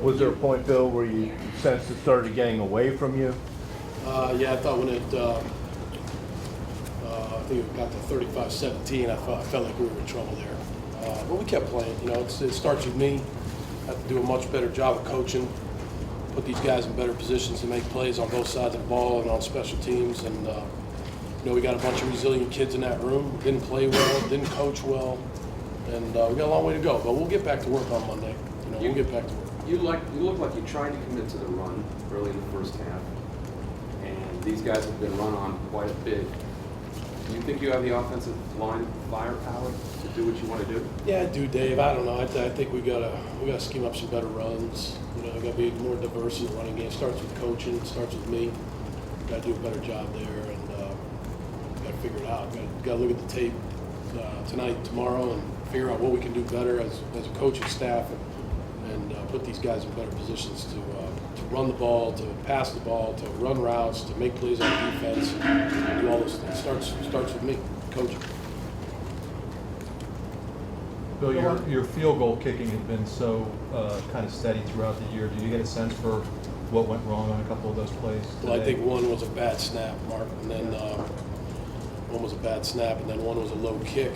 Was there a point, Bill, where you sensed it started getting away from you? Yeah, I thought when it, I think it got to 35-17, I felt like we were in trouble there. But we kept playing. You know, it starts with me. I have to do a much better job of coaching, put these guys in better positions to make plays on both sides of the ball and on special teams. And, you know, we got a bunch of resilient kids in that room. Didn't play well, didn't coach well, and we got a long way to go. But we'll get back to work on Monday. You know, we'll get back to work. You look like you tried to commit to the run early in the first half, and these guys have been run on quite a bit. Do you think you have the offensive line firepower to do what you want to do? Yeah, I do, Dave. I don't know. I think we gotta scheme up some better runs. You know, gotta be more diverse in the running game. It starts with coaching. It starts with me. Got to do a better job there, and got to figure it out. Got to look at the tape tonight, tomorrow, and figure out what we can do better as a coaching staff, and put these guys in better positions to run the ball, to pass the ball, to run routes, to make plays on defense, and do all those things. Starts with me, coaching. Bill, your field goal kicking has been so kind of steady throughout the year. Did you get a sense for what went wrong on a couple of those plays today? Well, I think one was a bad snap, Mark, and then one was a bad snap, and then one was a low kick.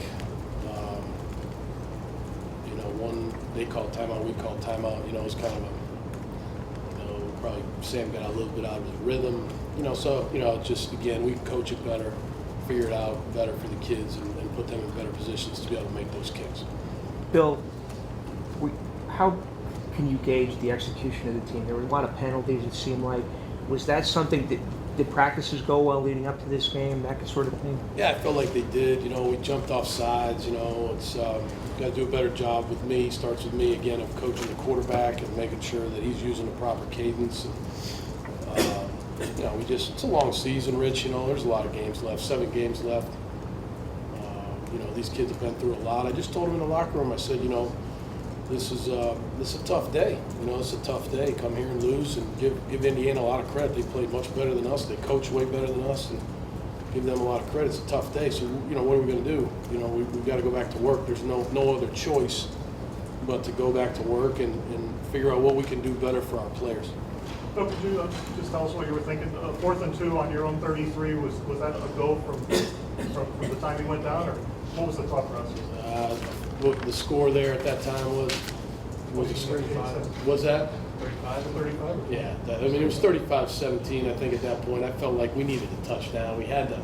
You know, one they called timeout, we called timeout. You know, it was kind of a, you know, probably Sam got a little bit out of his rhythm. You know, so you know, just again, we can coach it better, figure it out better for the kids, and put them in better positions to be able to make those kicks. Bill, how can you gauge the execution of the team? There were a lot of penalties, it seemed like. Was that something that did practices go well leading up to this game, that sort of thing? Yeah, I felt like they did. You know, we jumped off sides. You know, it's got to do a better job with me. Starts with me again of coaching the quarterback and making sure that he's using the proper cadence. And, you know, it's a long season, Rich. You know, there's a lot of games left, 7 games left. You know, these kids have been through a lot. I just told them in the locker room, I said, you know, this is a tough day. You know, it's a tough day. Come here and lose, and give Indiana a lot of credit. They played much better than us. They coach way better than us, and give them a lot of credit. It's a tough day. So, you know, what are we going to do? You know, we've got to go back to work. There's no other choice but to go back to work and figure out what we can do better for our players. So could you just tell us what you were thinking? 4th and 2 on your own 33, was that a go from the time you went down, or what was the thought process? Look, the score there at that time was it 35? Was that? 35 to 35? Yeah, I mean, it was 35-17, I think, at that point. I felt like we needed a touchdown. We had to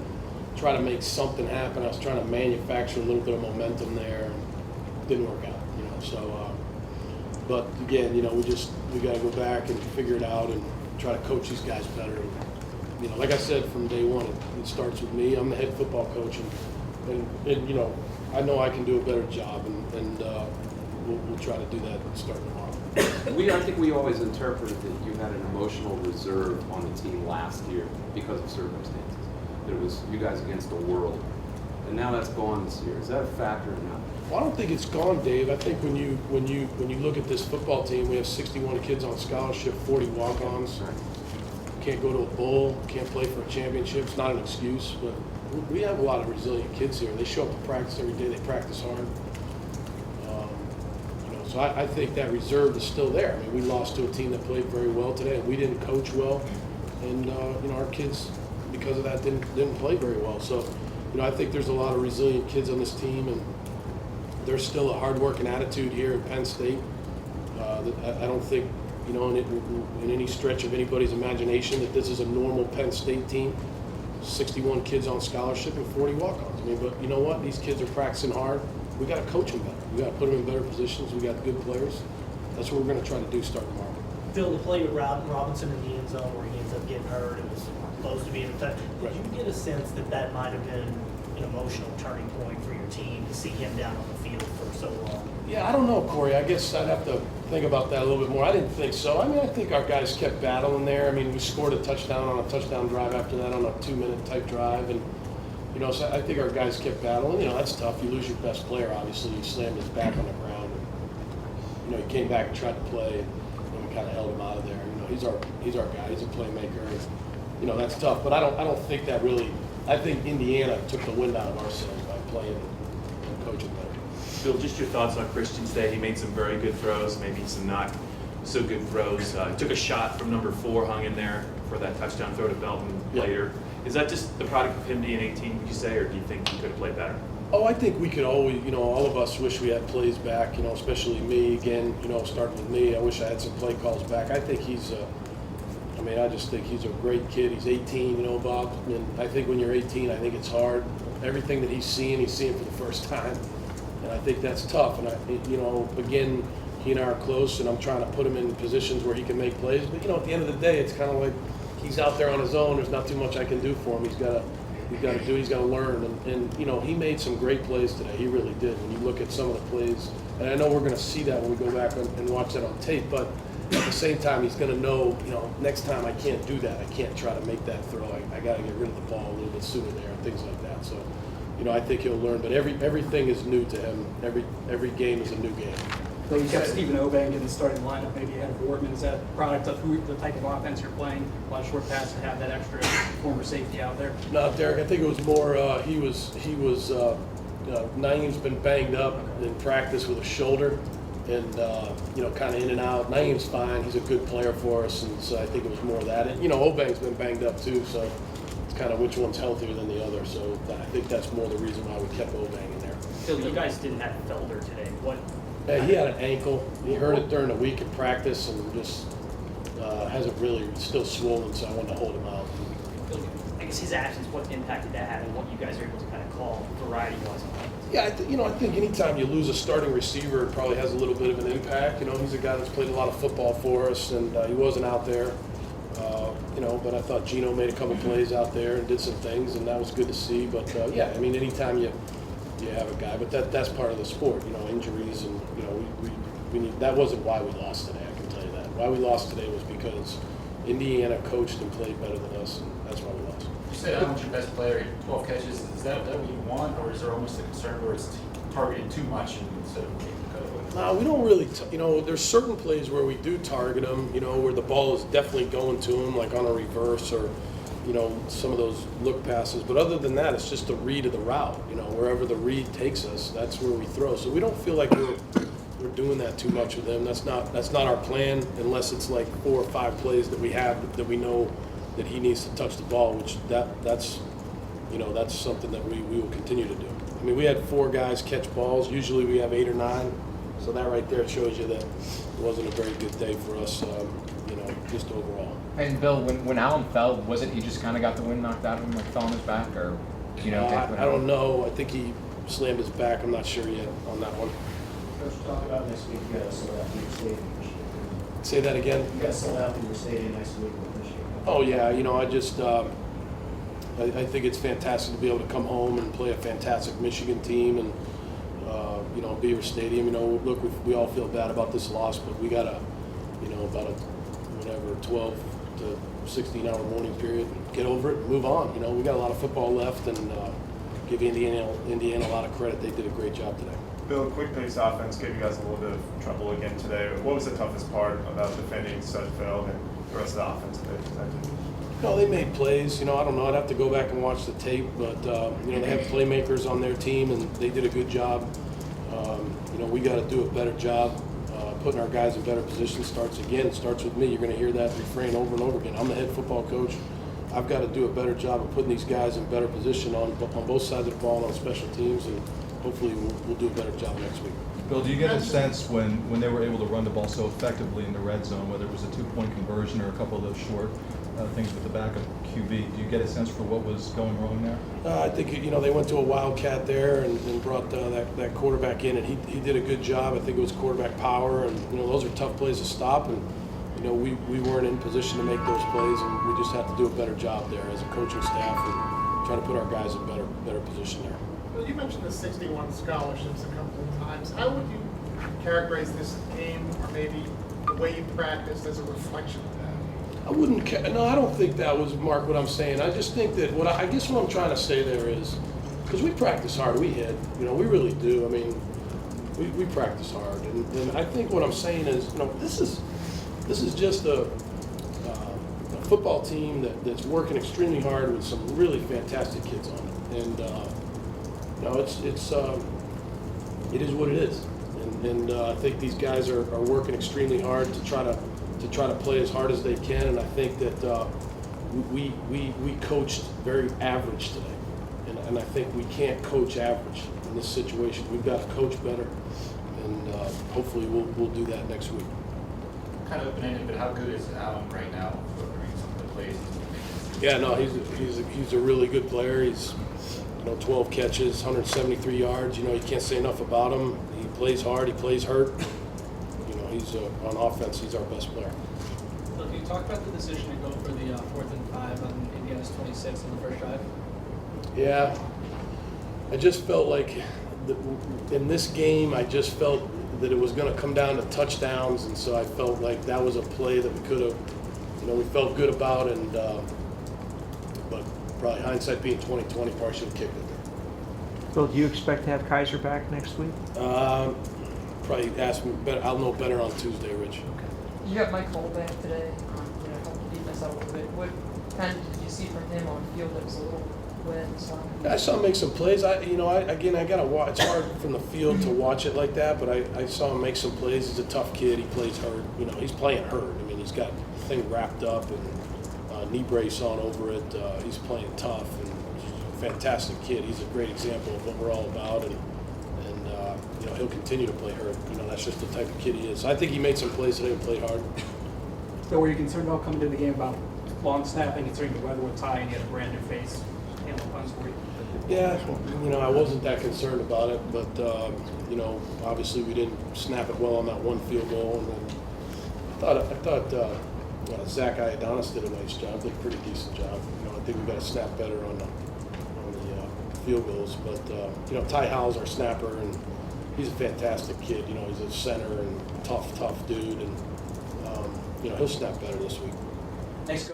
try to make something happen. I was trying to manufacture a little bit of momentum there, and it didn't work out, you know. So, but again, you know, we got to go back and figure it out and try to coach these guys better. And, you know, like I said from day one, it starts with me. I'm the head football coach, and you know I can do a better job, and we'll try to do that starting tomorrow. I think we always interpreted that you had an emotional reserve on the team last year because of circumstances. That it was you guys against the world, and now that's gone this year. Is that a factor or not? Well, I don't think it's gone, Dave. I think when you look at this football team, we have 61 kids on scholarship, 40 walk-ons. Can't go to a bowl, can't play for a championship. It's not an excuse, but we have a lot of resilient kids here. They show up to practice every day. They practice hard. You know, so I think that reserve is still there. I mean, we lost to a team that played very well today, and we didn't coach well, and you know, our kids, because of that, didn't play very well. So, you know, I think there's a lot of resilient kids on this team, and there's still a hard-working attitude here at Penn State. I don't think, you know, in any stretch of anybody's imagination that this is a normal Penn State team. 61 kids on scholarship and 40 walk-ons. I mean, but you know what? These kids are practicing hard. We got to coach them better. We got to put them in better positions. We got good players. That's what we're going to try to do starting tomorrow. Phil, the play with Robinson in the end zone where he ends up getting hurt, it was supposed to be in the touch. Did you get a sense that might have been an emotional turning point for your team to see him down on the field for so long? Yeah, I don't know, Corey. I guess I'd have to think about that a little bit more. I didn't think so. I mean, I think our guys kept battling there. I mean, we scored a touchdown on a touchdown drive after that on a 2-minute type drive. And, you know, so I think our guys kept battling. You know, that's tough. You lose your best player, obviously. You slammed his back on the ground. And, you know, he came back and tried to play, and we kind of held him out of there. You know, he's our guy. He's a playmaker. And, you know, that's tough. But I don't think that really – I think Indiana took the wind out of our sails by playing and coaching better. Bill, just your thoughts on Christian today. He made some very good throws, maybe some not so good throws. Took a shot from number 4, hung in there for that touchdown throw to Belton later. Is that just the product of him being 18, would you say, or do you think he could have played better? Oh, I think we could always, all of us wish we had plays back, especially me again, starting with me. I wish I had some play calls back. I think I just think he's a great kid. He's 18, Bob. And I think when you're 18, I think it's hard. Everything that he's seeing for the first time. And I think that's tough. And again, he and I are close, and I'm trying to put him in positions where he can make plays. But, at the end of the day, it's kind of like he's out there on his own. There's not too much I can do for him. He's got to learn. And he made some great plays today. He really did. When you look at some of the plays, and I know we're going to see that when we go back and watch that on tape, but at the same time, he's going to know, next time I can't do that. I can't try to make that throw. I got to get rid of the ball a little bit sooner there and things like that. So, I think he'll learn. But everything is new to him. Every game is a new game. Though you kept Stephen Obeng in the starting lineup, maybe ahead of Boardman. Is that a product of the type of offense you're playing? A lot of short passes to have that extra former safety out there. No, Derek. I think it was more. He was. Naeem's been banged up in practice with a shoulder, and kind of in and out. Naeem's fine. He's a good player for us, and so I think it was more of that. And Obeng's been banged up too, so it's kind of which one's healthier than the other. So I think that's more the reason why we kept Obeng in there. Phil, you guys didn't have Felder today. What? He had an ankle. He hurt it during the week in practice, and just hasn't really still swollen. So I wanted to hold him out. I guess his actions, what impact did that have, and what you guys are able to kind of call variety-wise on offense? Yeah, I think anytime you lose a starting receiver, it probably has a little bit of an impact. He's a guy that's played a lot of football for us, and he wasn't out there. But I thought Gino made a couple plays out there and did some things, and that was good to see. But anytime you have a guy, but that's part of the sport. Injuries, and we need. That wasn't why we lost today. I can tell you that. Why we lost today was because Indiana coached and played better than us, and that's why we lost. You said Allen's your best player, 12 catches. Is that what you want, or is there almost a concern where it's targeted too much instead of making the cut? No, we don't really. There's certain plays where we do target them. Where the ball is definitely going to him, like on a reverse or, some of those look passes. But other than that, it's just a read of the route. Wherever the read takes us, that's where we throw. So we don't feel like we're doing that too much with him. That's not our plan, unless it's like 4 or 5 plays that we have that we know that he needs to touch the ball, which that's something that we will continue to do. I mean, we had 4 guys catch balls. Usually we have 8 or 9. So that right there shows you that it wasn't a very good day for us, just overall. And Bill, when Allen fell, was it he just kind of got the wind knocked out of him, like fell on his back, or I don't know. I think he slammed his back. I'm not sure yet on that one. Coach, talk about next week. You got to sell out for your stadium. Say that again. You got to sell out for your stadium next week with Michigan. Oh yeah, I just I think it's fantastic to be able to come home and play a fantastic Michigan team and Beaver Stadium. Look, we all feel bad about this loss, but we got about a 12 to 16-hour mourning period. Get over it, and move on. We got a lot of football left, and give Indiana a lot of credit. They did a great job today. Bill, quick pace offense gave you guys a little bit of trouble again today. What was the toughest part about defending Sudfeld and the rest of the offense that they presented? They made plays. I don't know. I'd have to go back and watch the tape, but they have playmakers on their team, and they did a good job. We got to do a better job putting our guys in better positions. Starts with me. You're going to hear that refrain over and over again. I'm the head football coach. I've got to do a better job of putting these guys in better position on both sides of the ball and on special teams, and hopefully we'll do a better job next week. Bill, do you get a sense when they were able to run the ball so effectively in the red zone, whether it was a 2-point conversion or a couple of those short things with the backup QB, do you get a sense for what was going wrong there? I think they went to a wildcat there and brought that quarterback in, and he did a good job. I think it was quarterback power, and those are tough plays to stop, and we weren't in position to make those plays, and we just have to do a better job there as a coaching staff and try to put our guys in better position there. Well, you mentioned the 61 scholarships a couple of times. How would you characterize this game, or maybe the way you practiced, as a reflection of that? I wouldn't. No, I don't think that was, Mark, what I'm saying. I just think that what I'm trying to say there is, because we practice hard, we hit. We really do. I mean, we practice hard, and I think what I'm saying is, this is just a football team that's working extremely hard with some really fantastic kids on it, and it is what it is. and I think these guys are working extremely hard to try to play as hard as they can. And I think that we coached very average today, and I think we can't coach average in this situation. We've got to coach better, and hopefully we'll do that next week. Kind of open-ended, but how good is Allen right now for some of the plays he's making? Yeah, no, he's a really good player. He's 12 catches, 173 yards. You can't say enough about him. He plays hard. He plays hurt. He's on offense. He's our best player. Look, you talked about the decision to go for the 4th and 5 on Indiana's 26 on the first drive. Yeah, I just felt like in this game, I just felt that it was going to come down to touchdowns, and so I felt like that was a play that we could have, we felt good about, and but probably hindsight being 20/20, probably should have kicked it there. Bill, do you expect to have Kaiser back next week? Probably ask me better. I'll know better on Tuesday, Rich. You got Mike Cole back today, helped the defense out a little bit. What kind did you see from him on the field that was a little wins? I saw him make some plays. I gotta watch. It's hard from the field to watch it like that, but I saw him make some plays. He's a tough kid. He plays hurt. He's playing hurt. I mean, he's got the thing wrapped up and knee brace on over it. He's playing tough and fantastic kid. He's a great example of what we're all about, and he'll continue to play hurt. That's just the type of kid he is. So I think he made some plays today and played hard. So were you concerned about coming to the game about long snapping, considering the weather was high and you had a brand new face? Yeah, I wasn't that concerned about it, but obviously we didn't snap it well on that one field goal, and then I thought Zach Iodonis did a nice job, did a pretty decent job. I think we got to snap better on the field goals, but Ty Howell's our snapper, and he's a fantastic kid. He's a center and tough dude, and he'll snap better this week. Thanks.